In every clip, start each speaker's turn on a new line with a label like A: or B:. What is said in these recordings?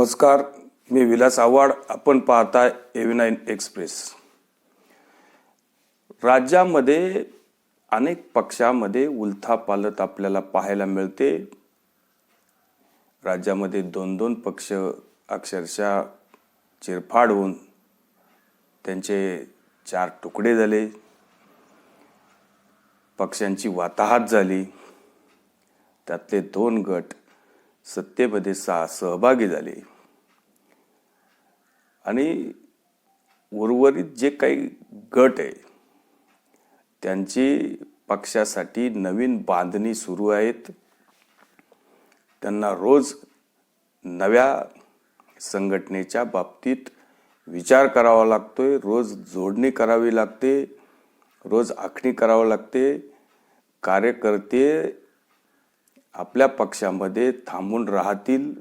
A: नमस्कार, मी विलास आव्हाड. आपण पाहताय AV9 एक्सप्रेस. राज्यामध्ये अनेक पक्षामध्ये उलथापालथ आपल्याला पाहायला मिळते. राज्यामध्ये दोन पक्ष अक्षरशः चिरफाड होऊन त्यांचे 4 तुकडे झाले. पक्षांची वाताहत झाली. त्यातले 2 गट सत्तेमध्ये सहभागी झाले आणि उर्वरित जे काही गट आहे त्यांची पक्षासाठी नवीन बांधणी सुरू आहेत. त्यांना रोज नव्या संघटनेच्या बाबतीत विचार करावा लागतोय, रोज जोडणी करावी लागते, रोज आखणी करावी लागते. कार्यकर्ते आपल्या पक्षामध्ये थांबून राहतील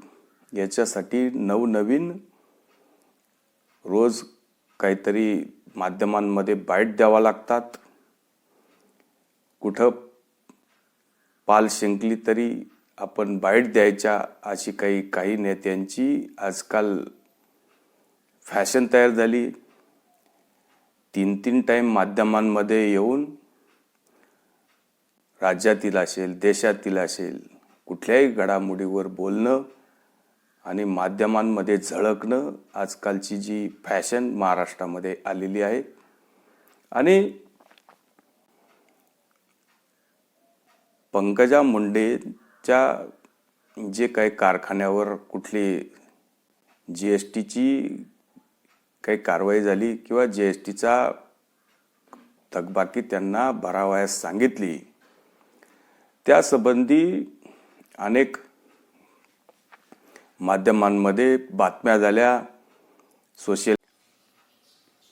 A: याच्यासाठी नवनवीन रोज काहीतरी माध्यमांमध्ये बाईट द्यावा लागतात. कुठं पाल शिंकली तरी आपण बाईट द्यायच्या अशी काही नेत्यांची आजकाल फॅशन तयार झाली. 3 टाईम माध्यमांमध्ये येऊन राज्यातील असेल, देशातील असेल, कुठल्याही घडामोडीवर बोलणं आणि माध्यमांमध्ये झळकणं आजकालची जी फॅशन महाराष्ट्रामध्ये आलेली आहे. आणि पंकजा मुंडेच्या जे काही कारखान्यावर कुठली GSTची काही कारवाई झाली किंवा GSTचा थकबाकी त्यांना भरावयास सांगितली, त्यासंबंधी अनेक माध्यमांमध्ये बातम्या झाल्या. सोशल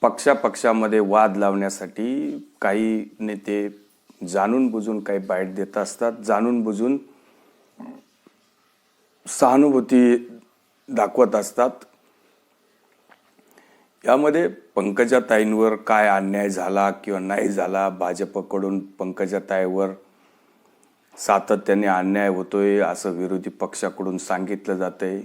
A: पक्षामध्ये वाद लावण्यासाठी काही नेते जाणून बुजून काही बाईट देत असतात, जाणून बुजून सहानुभूती दाखवत असतात. यामध्ये पंकजाताईंवर काय अन्याय झाला किंवा नाही झाला, भाजपकडून पंकजाताईंवर सातत्याने अन्याय होतोय असं विरोधी पक्षाकडून सांगितलं जातंय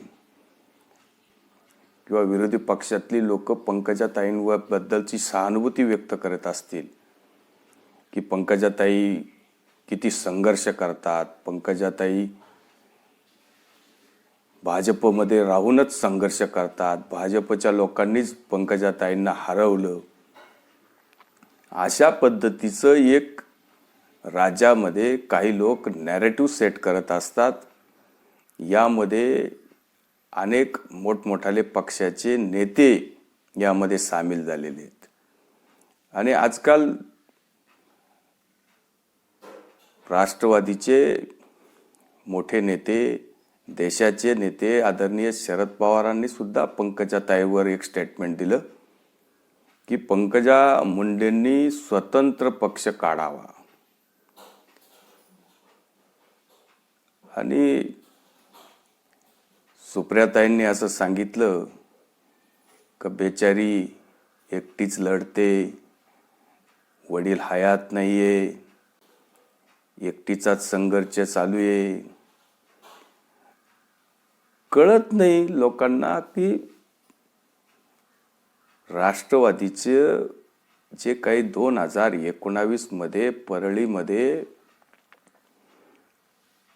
A: किंवा विरोधी पक्षातली लोक पंकजाताईंबद्दलची सहानुभूती व्यक्त करत असतील की पंकजाताई किती संघर्ष करतात, पंकजाताई भाजपमध्ये राहूनच संघर्ष करतात, भाजपच्या लोकांनीच पंकजाताईंना हरवलं, अशा पद्धतीचं एक राज्यामध्ये काही लोक नॅरेटिव्ह सेट करत असतात. यामध्ये अनेक मोठमोठाले पक्षाचे नेते यामध्ये सामील झालेले आहेत. आणि आजकाल राष्ट्रवादीचे मोठे नेते, देशाचे नेते आदरणीय शरद पवारांनी सुद्धा पंकजाताईंवर एक स्टेटमेंट दिलं की पंकजा मुंडेंनी स्वतंत्र पक्ष काढावा. आणि सुप्रियाताईंनी असं सांगितलं की बेचारी एकटीच लढते, वडील हयात नाहीये, एकटीचाच संघर्ष चालू आहे. कळत नाही लोकांना की राष्ट्रवादीचे जे काही 2019 मध्ये परळीमध्ये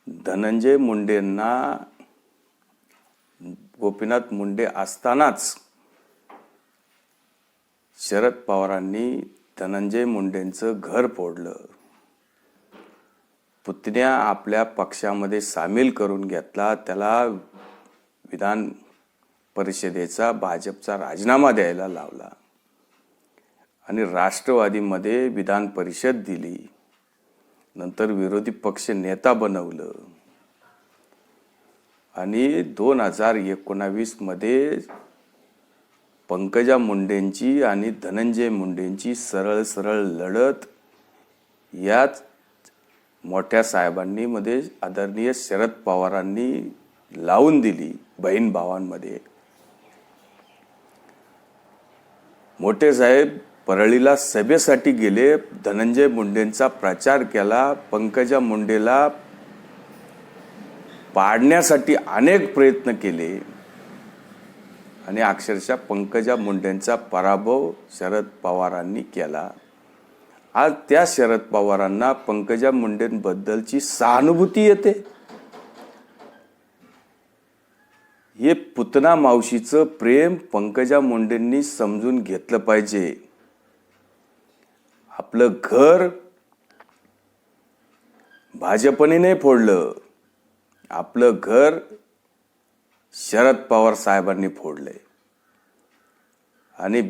A: धनंजय मुंडेंना गोपीनाथ मुंडे असतानाच शरद पवारांनी धनंजय मुंडेंचं घर फोडलं, पुतण्या आपल्या पक्षामध्ये सामील करून घेतला, त्याला विधान परिषदेचा भाजपचा राजीनामा द्यायला लावला आणि राष्ट्रवादीमध्ये विधान परिषद दिली, नंतर विरोधी पक्ष नेता बनवलं आणि 2019 मध्ये पंकजा मुंडेंची आणि धनंजय मुंडेंची सरळ लढत याच मोठ्या साहेबांनी मध्ये आदरणीय शरद पवारांनी लावून दिली. बहीण भावांमध्ये मोठे साहेब परळीला सभेसाठी गेले, धनंजय मुंडेंचा प्रचार केला, पंकजा मुंडेला पाडण्यासाठी अनेक प्रयत्न केले. आणि अक्षरशः पंकजा मुंडेंचा पराभव शरद पवारांनी केला. आज त्या शरद पवारांना पंकजा मुंडेंबद्दलची सहानुभूती येते. हे पुतना मावशीचं प्रेम पंकजा मुंडेंनी समजून घेतलं पाहिजे. आपलं घर भाजपने नाही फोडलं, आपलं घर शरद पवार साहेबांनी फोडलंय. आणि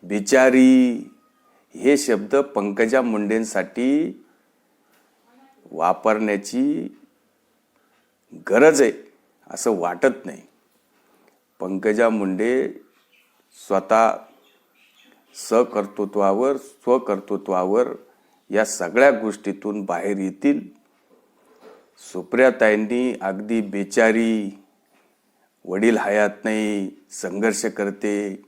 A: बिचारी हे शब्द पंकजा मुंडेंसाठी वापरण्याची गरज आहे असं वाटत नाही. पंकजा मुंडे स्वतः स्वकर्तृत्वावर या सगळ्या गोष्टीतून बाहेर येतील. सुप्रियाताईंनी अगदी बेचारी, वडील हयात नाही, संघर्ष करते.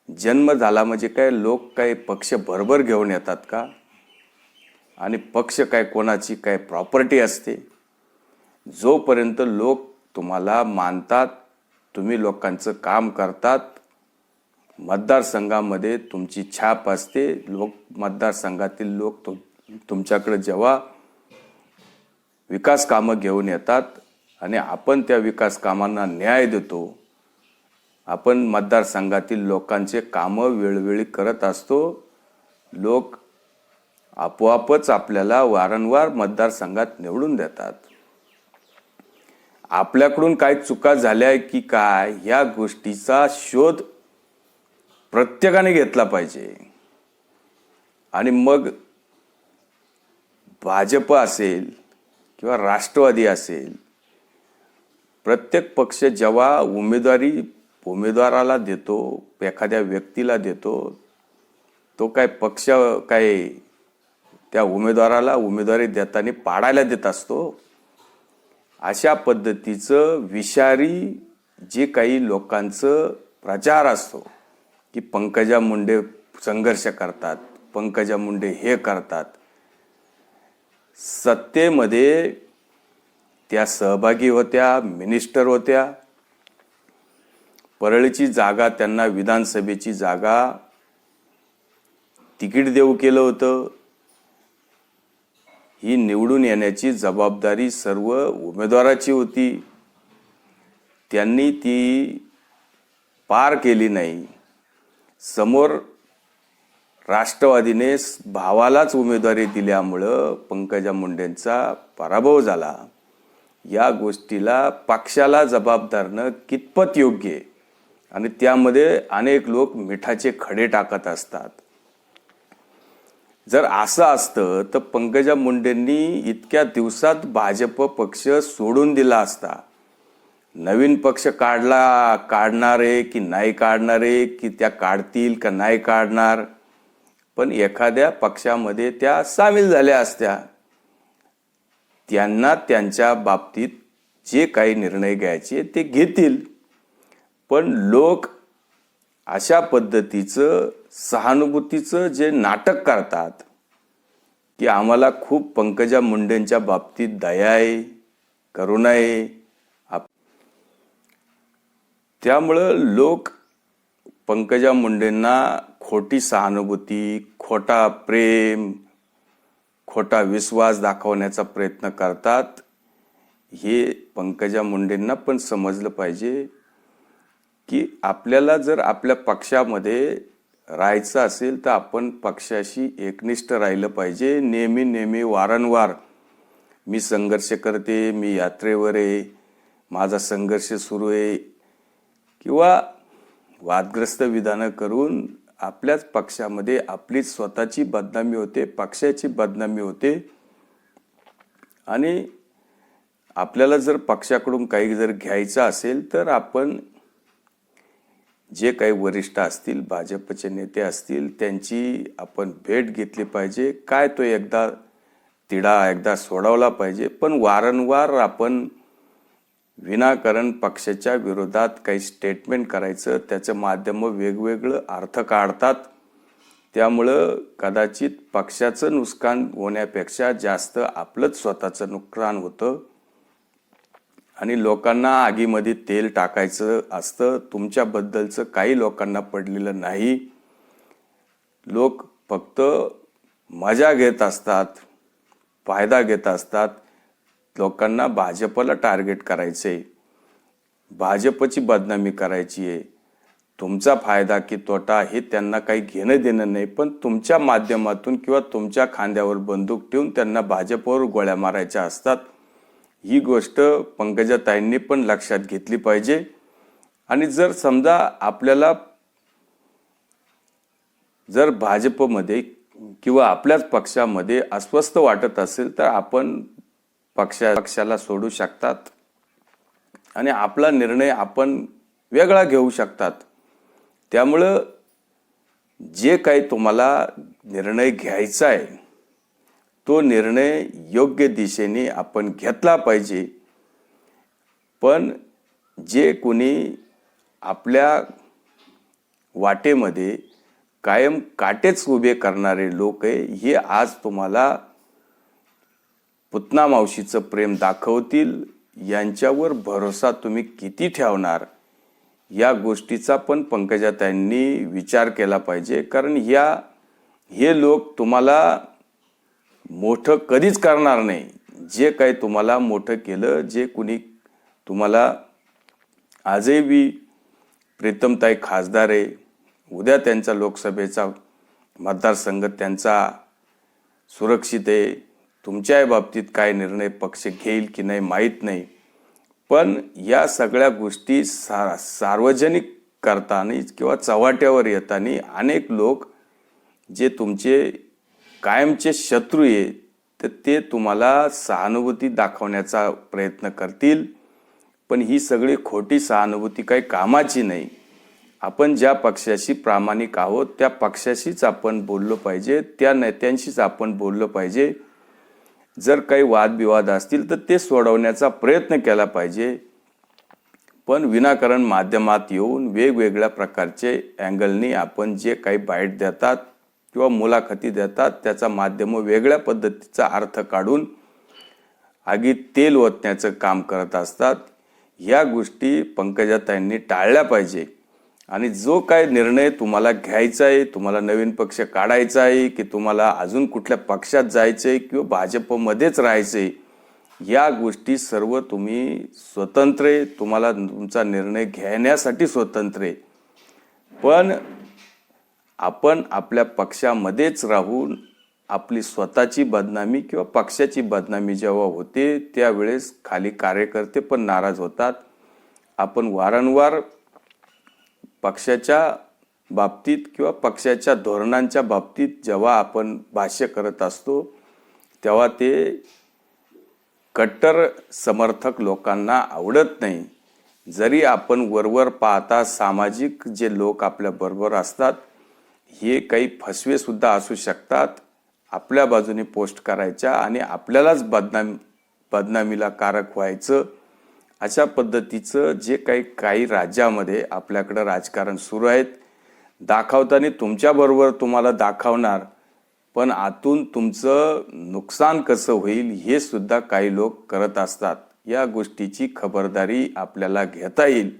A: जन्म झाला म्हणजे काय लोक काय पक्ष भरभर घेऊन येतात का? आणि पक्ष काय कोणाची काय प्रॉपर्टी असते? जोपर्यंत लोक तुम्हाला मानतात, तुम्ही लोकांचं काम करतात, मतदारसंघामध्ये तुमची छाप असते, मतदारसंघातील लोक तुमच्याकडे जेव्हा विकास कामं घेऊन येतात आणि आपण त्या विकास कामांना न्याय देतो, आपण मतदारसंघातील लोकांचे कामं वेळोवेळी करत असतो, लोक आपोआपच आपल्याला वारंवार मतदारसंघात निवडून देतात. आपल्याकडून काय चुका झाल्या की काय या गोष्टीचा शोध प्रत्येकाने घेतला पाहिजे. आणि मग भाजप असेल किंवा राष्ट्रवादी असेल, प्रत्येक पक्ष जेव्हा उमेदवाराला देतो, एखाद्या व्यक्तीला देतो, तो काय पक्ष काय त्या उमेदवाराला उमेदवारी देताना पाडायला देत असतो. अशा पद्धतीचं विषारी जे काही लोकांचं प्रचार असतो की पंकजा मुंडे संघर्ष करतात, पंकजा मुंडे हे करतात, सत्तेमध्ये त्या सहभागी होत्या, मिनिस्टर होत्या, परळीची जागा त्यांना विधानसभेची जागा तिकीट देऊ केलं होतं. ही निवडून येण्याची जबाबदारी सर्व उमेदवाराची होती. त्यांनी ती पार केली नाही. समोर राष्ट्रवादीने भावालाच उमेदवारी दिल्यामुळं पंकजा मुंडेंचा पराभव झाला. या गोष्टीला पक्षाला जबाबदारनं कितपत योग्य आहे? आणि त्यामध्ये अनेक लोक मिठाचे खडे टाकत असतात. जर असं असतं तर पंकजा मुंडेंनी इतक्या दिवसात भाजप पक्ष सोडून दिला असता. नवीन पक्ष काढणार आहे की नाही काढणार आहे, की त्या काढतील का नाही काढणार, पण एखाद्या पक्षामध्ये त्या सामील झाल्या असत्या. त्यांना त्यांच्या बाबतीत जे काही निर्णय घ्यायचे ते घेतील. पण लोक अशा पद्धतीचं सहानुभूतीचं जे नाटक करतात की आम्हाला खूप पंकजा मुंडेंच्या बाबतीत दया आहे, करुणा आहे, त्यामुळं लोक पंकजा मुंडेंना खोटी सहानुभूती, खोटा प्रेम, खोटा विश्वास दाखवण्याचा प्रयत्न करतात. हे पंकजा मुंडेंना पण समजलं पाहिजे की आपल्याला जर आपल्या पक्षामध्ये राहायचं असेल तर आपण पक्षाशी एकनिष्ठ राहिलं पाहिजे. नेहमी वारंवार मी संघर्ष करते, मी यात्रेवर आहे, माझा संघर्ष सुरू आहे किंवा वादग्रस्त विधानं करून आपल्याच पक्षामध्ये आपली स्वतःची बदनामी होते, पक्षाची बदनामी होते. आणि आपल्याला जर पक्षाकडून काही जर घ्यायचं असेल तर आपण जे काही वरिष्ठ असतील, भाजपचे नेते असतील, त्यांची आपण भेट घेतली पाहिजे. काय तो एकदा सोडवला पाहिजे. पण वारंवार आपण विनाकारण पक्षाच्या विरोधात काही स्टेटमेंट करायचं, त्याचं माध्यम वेगवेगळं अर्थ काढतात. त्यामुळं कदाचित पक्षाचं नुकसान होण्यापेक्षा जास्त आपलंच स्वतःचं नुकसान होतं. आणि लोकांना आगीमध्ये तेल टाकायचं असतं. तुमच्याबद्दलचं काही लोकांना पडलेलं नाही. लोक फक्त मजा घेत असतात, फायदा घेत असतात. लोकांना भाजपला टार्गेट करायचंय, भाजपची बदनामी करायची आहे. तुमचा फायदा की तोटा हे त्यांना काही घेणं देणं नाही, पण तुमच्या माध्यमातून किंवा तुमच्या खांद्यावर बंदूक ठेवून त्यांना भाजपवर गोळ्या मारायच्या असतात. ही गोष्ट पंकजाताईंनी पण लक्षात घेतली पाहिजे. आणि जर समजा आपल्याला जर भाजपमध्ये किंवा आपल्याच पक्षामध्ये अस्वस्थ वाटत असेल तर आपण पक्षाला सोडू शकतात आणि आपला निर्णय आपण वेगळा घेऊ शकतात. त्यामुळं जे काही तुम्हाला निर्णय घ्यायचा आहे तो निर्णय योग्य दिशेने आपण घेतला पाहिजे. पण जे कोणी आपल्या वाटेमध्ये कायम काटेच उभे करणारे लोक आहे, हे आज तुम्हाला पुतना मावशीचं प्रेम दाखवतील. यांच्यावर भरोसा तुम्ही किती ठेवणार या गोष्टीचा पण पंकजाताईंनी विचार केला पाहिजे. कारण हे लोक तुम्हाला मोठं कधीच करणार नाही. जे काही तुम्हाला मोठं केलं, जे कुणी तुम्हाला आजही बी प्रीतमताई खासदार आहे, उद्या त्यांचा लोकसभेचा मतदारसंघ त्यांचा सुरक्षित आहे. तुमच्याही बाबतीत काय निर्णय पक्ष घेईल की नाही माहीत नाही, पण या सगळ्या गोष्टी सार्वजनिक करताना किंवा चव्हाट्यावर येताना अनेक लोक जे तुमचे कायमचे शत्रू आहे तर ते तुम्हाला सहानुभूती दाखवण्याचा प्रयत्न करतील. पण ही सगळी खोटी सहानुभूती काही कामाची नाही. आपण ज्या पक्षाशी प्रामाणिक आहोत त्या पक्षाशीच आपण बोललो पाहिजे, त्या नेत्यांशीच आपण बोललो पाहिजे. जर काही वादविवाद असतील तर ते सोडवण्याचा प्रयत्न केला पाहिजे. पण विनाकारण माध्यमात येऊन वेगवेगळ्या प्रकारचे अँगलनी आपण जे काही बाईट देतात किंवा मुलाखती देतात त्याचा माध्यम वेगळ्या पद्धतीचा अर्थ काढून आगीत तेल ओतण्याचं काम करत असतात. या गोष्टी पंकजाताईंनी टाळल्या पाहिजे. आणि जो काय निर्णय तुम्हाला घ्यायचा आहे, तुम्हाला नवीन पक्ष काढायचा आहे की तुम्हाला अजून कुठल्या पक्षात जायचं आहे किंवा भाजपमध्येच राहायचं आहे, या गोष्टी सर्व तुम्ही स्वतंत्र आहे. तुम्हाला तुमचा निर्णय घेण्यासाठी स्वतंत्र आहे. पण आपण आपल्या पक्षामध्येच राहून आपली स्वतःची बदनामी किंवा पक्षाची बदनामी जेव्हा होते त्यावेळेस खाली कार्यकर्ते पण नाराज होतात. आपण वारंवार पक्षाच्या बाबतीत किंवा पक्षाच्या धोरणांच्या बाबतीत जेव्हा आपण भाष्य करत असतो तेव्हा ते कट्टर समर्थक लोकांना आवडत नाही. जरी आपण वरवर पाहता सामाजिक जे लोक आपल्या बरोबर असतात हे काही फसवे सुद्धा असू शकतात. आपल्या बाजूने पोस्ट करायच्या आणि आपल्यालाच बदनामीला कारक व्हायचं, अशा पद्धतीचं जे काही राज्यामध्ये आपल्याकडं राजकारण सुरू आहेत. दाखवताना तुमच्याबरोबर तुम्हाला दाखवणार, पण आतून तुमचं नुकसान कसं होईल हे सुद्धा काही लोक करत असतात. या गोष्टीची खबरदारी आपल्याला घेता येईल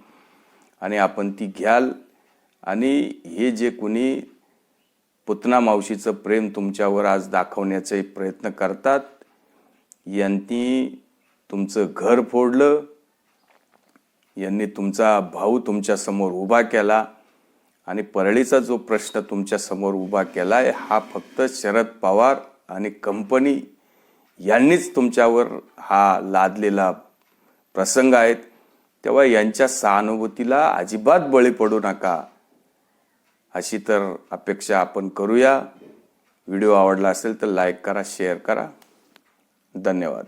A: आणि आपण ती घ्याल. आणि हे जे कोणी पुतना मावशीचं प्रेम तुमच्यावर आज दाखवण्याचे प्रयत्न करतात, यांनी तुमचं घर फोडलं, यांनी तुमचा भाऊ तुमच्या समोर उभा केला आणि परळीचा जो प्रश्न तुमच्या समोर उभा केलाय हा फक्त शरद पवार आणि कंपनी यांनीच तुमच्यावर हा लादलेला प्रसंग आहेत. तेव्हा यांच्या सहानुभूतीला अजिबात बळी पडू नका अशी तर अपेक्षा आपण करूया. व्हिडिओ आवडला असेल तर लाईक करा, शेअर करा. धन्यवाद.